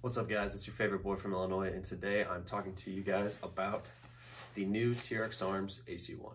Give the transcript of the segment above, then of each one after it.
What's up, guys? It's your favorite boy from Illinois, and today I'm talking to you guys about the new TRex Arms AC1.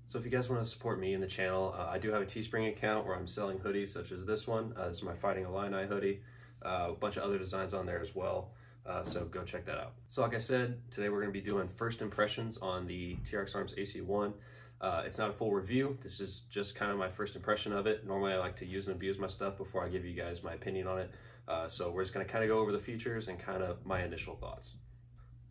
So if you guys want to support me in the channel, I do have a Teespring account where I'm selling hoodies such as this one. This is my Fighting Illini hoodie. A bunch of other designs on there as well, so go check that out. So like I said, today we're going to be doing first impressions on the TRex Arms AC1. It's not a full review. This is just kind of my first impression of it. Normally I like to use and abuse my stuff before I give you guys my opinion on it. So we're just going to kind of go over the features and kind of my initial thoughts.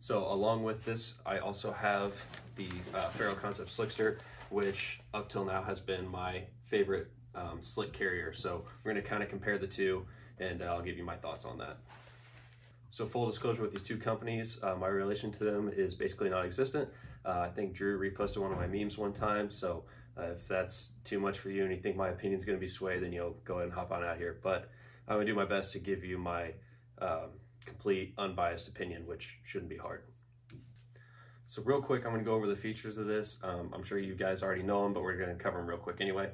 So along with this, I also have the Ferro Concept Slickster, which up till now has been my favorite slick carrier. So we're going to kind of compare the two, and I'll give you my thoughts on that. So full disclosure with these two companies, my relation to them is basically non-existent. I think Drew reposted one of my memes one time, so if that's too much for you and you think my opinion is going to be swayed, then you'll go ahead and hop on out here. But I'm going to do my best to give you my complete unbiased opinion, which shouldn't be hard. So real quick, I'm going to go over the features of this. I'm sure you guys already know them, but we're going to cover them real quick anyway.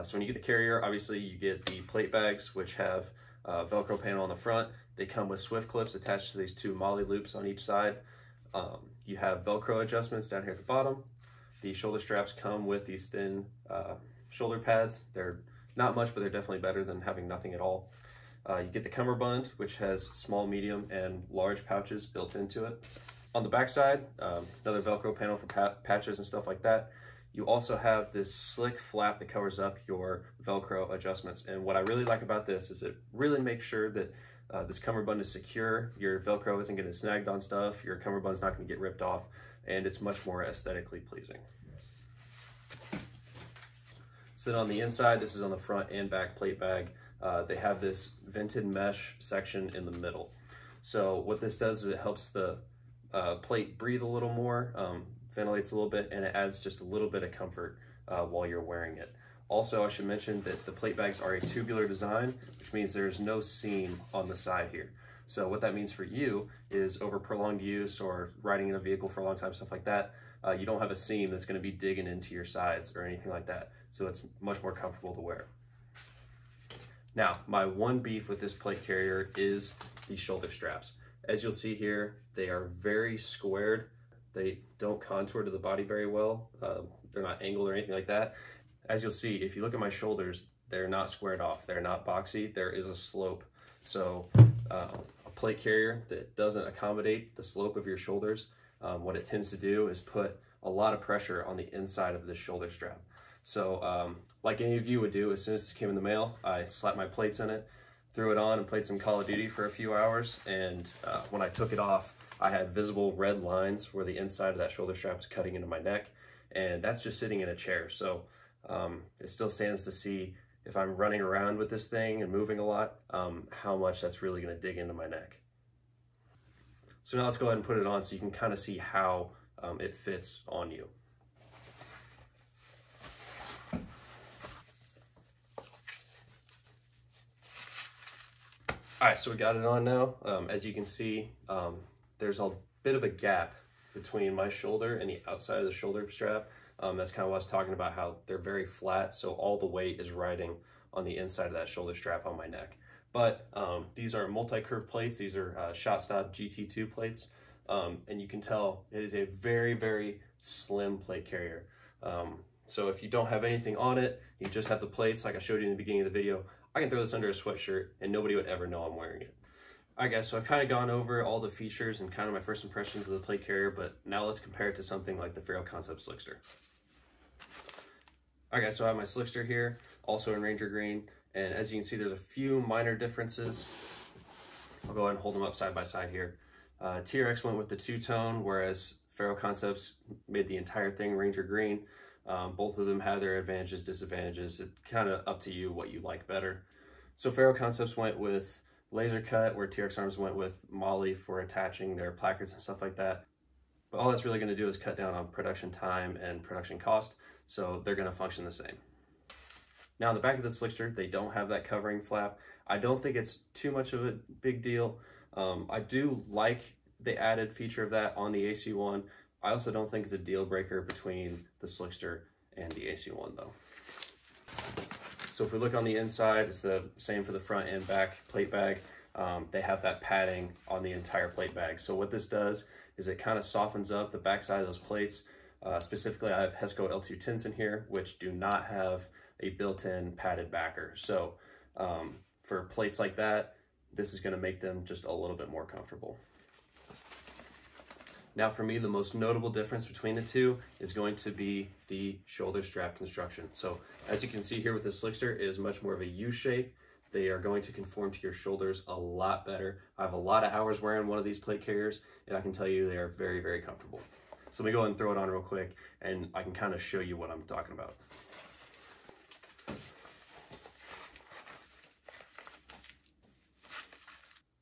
So when you get the carrier, obviously you get the plate bags, which have a Velcro panel on the front. They come with swift clips attached to these two MOLLE loops on each side. You have Velcro adjustments down here at the bottom. The shoulder straps come with these thin shoulder pads. They're not much, but they're definitely better than having nothing at all. You get the cummerbund, which has small, medium, and large pouches built into it. On the back side, another Velcro panel for patches and stuff like that. You also have this slick flap that covers up your Velcro adjustments. And what I really like about this is it really makes sure that this cummerbund is secure. Your Velcro isn't getting snagged on stuff. Your cummerbund's not going to get ripped off, and it's much more aesthetically pleasing. So then on the inside, this is on the front and back plate bag. They have this vented mesh section in the middle. So what this does is it helps the plate breathe a little more, ventilates a little bit, and it adds just a little bit of comfort while you're wearing it. Also, I should mention that the plate bags are a tubular design, which means there's no seam on the side here. So what that means for you is over prolonged use or riding in a vehicle for a long time, stuff like that, you don't have a seam that's going to be digging into your sides or anything like that. So it's much more comfortable to wear. Now, my one beef with this plate carrier is the shoulder straps. As you'll see here, they are very squared. They don't contour to the body very well. They're not angled or anything like that. As you'll see, if you look at my shoulders, they're not squared off. They're not boxy. There is a slope. So a plate carrier that doesn't accommodate the slope of your shoulders, what it tends to do is put a lot of pressure on the inside of the shoulder strap. So like any of you would do, as soon as this came in the mail, I slapped my plates in it, threw it on, and played some Call of Duty for a few hours. And when I took it off, I had visible red lines where the inside of that shoulder strap is cutting into my neck. And that's just sitting in a chair. So it still stands to see if I'm running around with this thing and moving a lot, how much that's really going to dig into my neck. So now let's go ahead and put it on so you can kind of see how it fits on you. All right, so we got it on now. As you can see, there's a bit of a gap between my shoulder and the outside of the shoulder strap. That's kind of what I was talking about, how they're very flat, so all the weight is riding on the inside of that shoulder strap on my neck. But these are multi-curve plates. These are ShotStop GT2 plates, and you can tell it is a very, very slim plate carrier. So if you don't have anything on it, you just have the plates like I showed you in the beginning of the video, I can throw this under a sweatshirt and nobody would ever know I'm wearing it. Alright guys, so I've kind of gone over all the features and kind of my first impressions of the plate carrier, but now let's compare it to something like the Ferro Concept Slickster. Alright guys, so I have my Slickster here, also in Ranger Green, and as you can see there's a few minor differences. I'll go ahead and hold them up side by side here. TRex went with the two-tone, whereas Ferro Concepts made the entire thing Ranger Green. Both of them have their advantages, disadvantages. It's kind of up to you what you like better. So Ferro Concepts went with laser cut, where TRex Arms went with MOLLE for attaching their placards and stuff like that. But all that's really going to do is cut down on production time and production cost, so they're going to function the same. Now on the back of the Slickster, they don't have that covering flap. I don't think it's too much of a big deal. I do like the added feature of that on the AC1. I also don't think it's a deal breaker between the Slickster and the AC1 though. So if we look on the inside, it's the same for the front and back plate bag. they have that padding on the entire plate bag. So what this does is it kind of softens up the backside of those plates. Specifically, I have Hesco L2 tints in here, which do not have a built-in padded backer. So for plates like that, this is going to make them just a little bit more comfortable. Now for me, the most notable difference between the two is going to be the shoulder strap construction. So as you can see here with the Slickster, it is much more of a U shape. They are going to conform to your shoulders a lot better. I have a lot of hours wearing one of these plate carriers, and I can tell you they are very, very comfortable. So let me go ahead and throw it on real quick, and I can kind of show you what I'm talking about.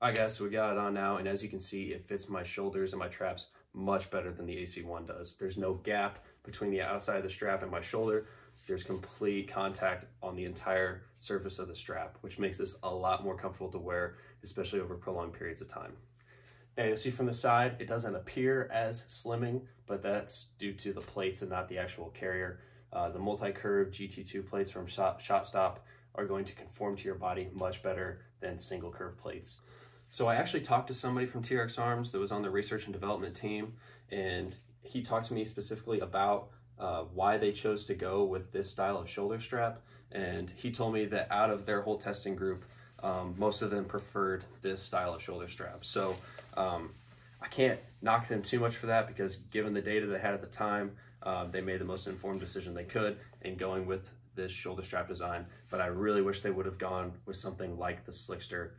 All right guys, so we got it on now, and as you can see, it fits my shoulders and my traps much better than the AC1 does. There's no gap between the outside of the strap and my shoulder. There's complete contact on the entire surface of the strap, which makes this a lot more comfortable to wear, especially over prolonged periods of time. Now you'll see from the side, it doesn't appear as slimming, but that's due to the plates and not the actual carrier. The multi-curve GT2 plates from ShotStop are going to conform to your body much better than single curve plates. So I actually talked to somebody from TRex Arms that was on the research and development team, and he talked to me specifically about why they chose to go with this style of shoulder strap. And he told me that out of their whole testing group, most of them preferred this style of shoulder strap. So I can't knock them too much for that, because given the data they had at the time, they made the most informed decision they could in going with this shoulder strap design. But I really wish they would have gone with something like the Slickster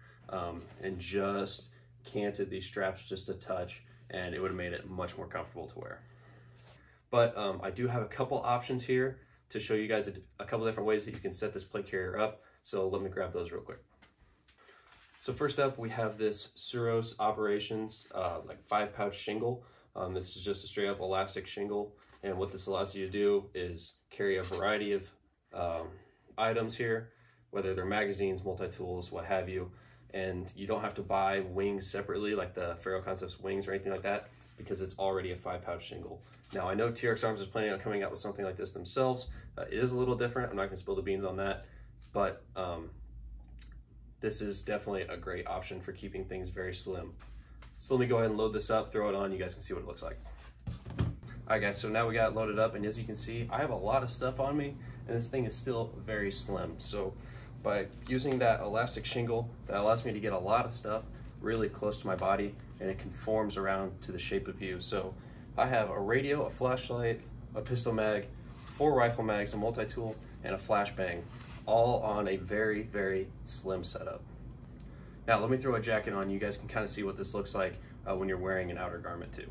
and just canted these straps just a touch, and it would have made it much more comfortable to wear. But I do have a couple options here to show you guys a couple different ways that you can set this plate carrier up. So let me grab those real quick. So first up, we have this Surus Operations like 5-pouch shingle. This is just a straight up elastic shingle. And what this allows you to do is carry a variety of items here, whether they're magazines, multi-tools, what have you. And you don't have to buy wings separately, like the Ferro Concepts wings or anything like that, because it's already a 5-pouch shingle. Now I know TRex Arms is planning on coming out with something like this themselves. It is a little different. I'm not gonna spill the beans on that, but this is definitely a great option for keeping things very slim. So let me go ahead and load this up, throw it on, you guys can see what it looks like. All right guys, so now we got it loaded up, and as you can see, I have a lot of stuff on me, and this thing is still very slim. So by using that elastic shingle, that allows me to get a lot of stuff really close to my body, and it conforms around to the shape of you. So I have a radio, a flashlight, a pistol mag, 4 rifle mags, a multi-tool, and a flashbang, all on a very, very slim setup. Now let me throw a jacket on. You guys can kind of see what this looks like when you're wearing an outer garment too.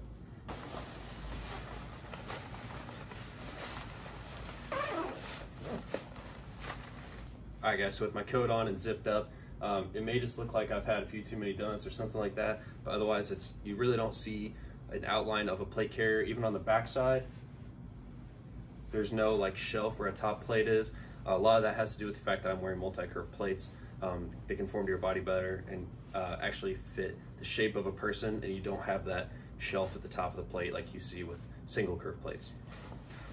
All right guys, so with my coat on and zipped up, it may just look like I've had a few too many donuts or something like that, but otherwise you really don't see an outline of a plate carrier. Even on the back side, there's no like shelf where a top plate is. A lot of that has to do with the fact that I'm wearing multi-curve plates. They conform to your body better and actually fit the shape of a person, and you don't have that shelf at the top of the plate like you see with single curve plates.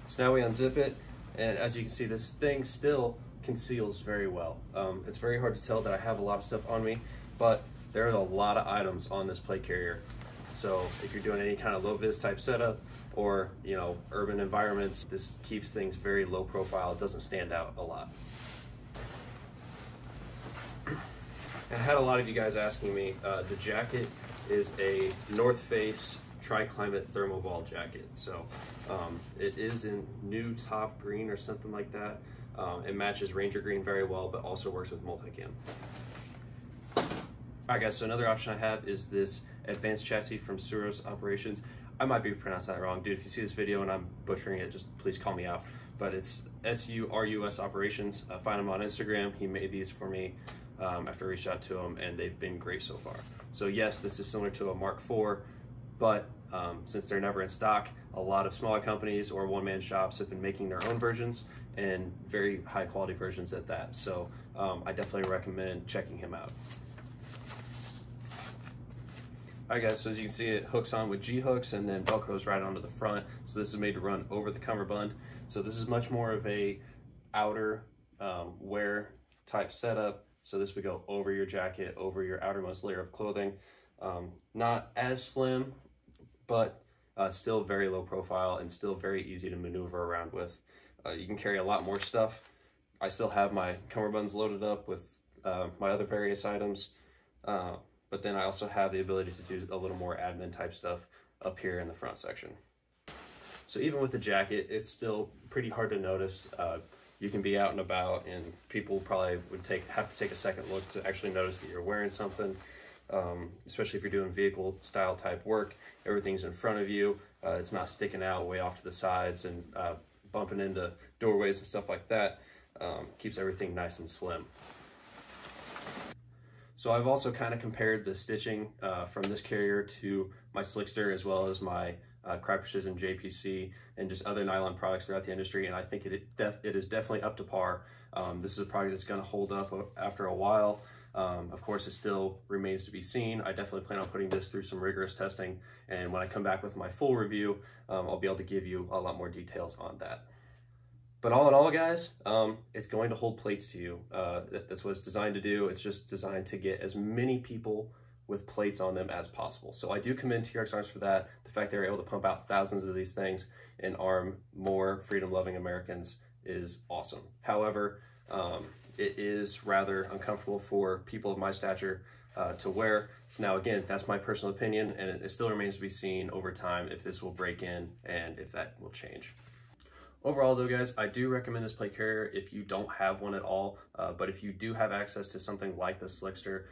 So now we unzip it, and as you can see, this thing still conceals very well. It's very hard to tell that I have a lot of stuff on me, but there are a lot of items on this plate carrier. So if you're doing any kind of low vis type setup, or urban environments, this keeps things very low profile. It doesn't stand out a lot. I had a lot of you guys asking me, the jacket is a North Face Tri-Climate Thermoball jacket. So it is in new top green or something like that. It matches Ranger green very well, but also works with multicam. All right guys, so another option I have is this advanced chassis from Surus Operations. I might be pronouncing that wrong, dude. If you see this video and I'm butchering it, just please call me out. But it's Surus Operations. Find him on Instagram. He made these for me after I reached out to him, and they've been great so far. So yes, this is similar to a Mark IV, but since they're never in stock, a lot of smaller companies or one-man shops have been making their own versions, and very high quality versions at that. So I definitely recommend checking him out. All right guys, so as you can see, it hooks on with G-hooks and then Velcros right onto the front. So this is made to run over the cummerbund. So this is much more of a outer wear type setup So this would go over your jacket, over your outermost layer of clothing. Not as slim, but still very low profile and still very easy to maneuver around with. You can carry a lot more stuff. I still have my cummerbunds loaded up with my other various items, but then I also have the ability to do a little more admin type stuff up here in the front section. So even with the jacket, it's still pretty hard to notice. You can be out and about and people probably would have to take a second look to actually notice that you're wearing something, especially if you're doing vehicle style type work. Everything's in front of you. It's not sticking out way off to the sides and bumping into doorways and stuff like that. Keeps everything nice and slim. So I've also kind of compared the stitching from this carrier to my Slickster, as well as my Crye Precision JPC and just other nylon products throughout the industry, and I think it is definitely up to par. This is a product that's going to hold up after a while. Of course, it still remains to be seen. I definitely plan on putting this through some rigorous testing, and when I come back with my full review, I'll be able to give you a lot more details on that. But all in all, guys, it's going to hold plates to you. That's what it's designed to do. It's just designed to get as many people with plates on them as possible. So I do commend TRex Arms for that. The fact they're able to pump out thousands of these things and arm more freedom-loving Americans is awesome. However, it is rather uncomfortable for people of my stature to wear. So now again, that's my personal opinion, and it still remains to be seen over time if this will break in and if that will change. Overall though, guys, I do recommend this plate carrier if you don't have one at all, but if you do have access to something like the Slickster,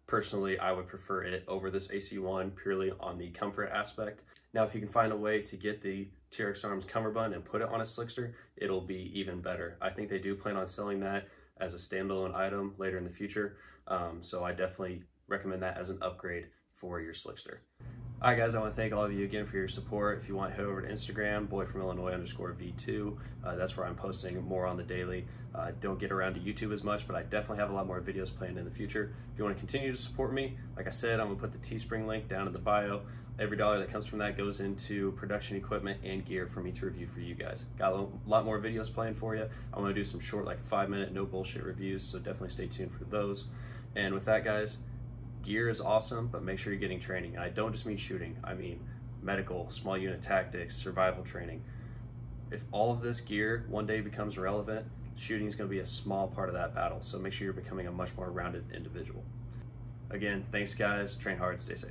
personally, I would prefer it over this AC1 purely on the comfort aspect. Now, if you can find a way to get the TRex Arms cummerbund and put it on a Slickster, it'll be even better. I think they do plan on selling that as a standalone item later in the future, so I definitely recommend that as an upgrade for your Slickster. All right, guys, I want to thank all of you again for your support. If you want, head over to Instagram, boyfromillinois_V2. That's where I'm posting more on the daily. Don't get around to YouTube as much, but I definitely have a lot more videos planned in the future. If you want to continue to support me, like I said, I'm going to put the Teespring link down in the bio. Every dollar that comes from that goes into production equipment and gear for me to review for you guys. Got a lot more videos planned for you. I want to do some short, like 5-minute, no bullshit reviews, so definitely stay tuned for those. And with that, guys, gear is awesome, but make sure you're getting training. And I don't just mean shooting, I mean medical, small unit tactics, survival training. If all of this gear one day becomes relevant, shooting is going to be a small part of that battle. So make sure you're becoming a much more rounded individual. Again, thanks guys, train hard, stay safe.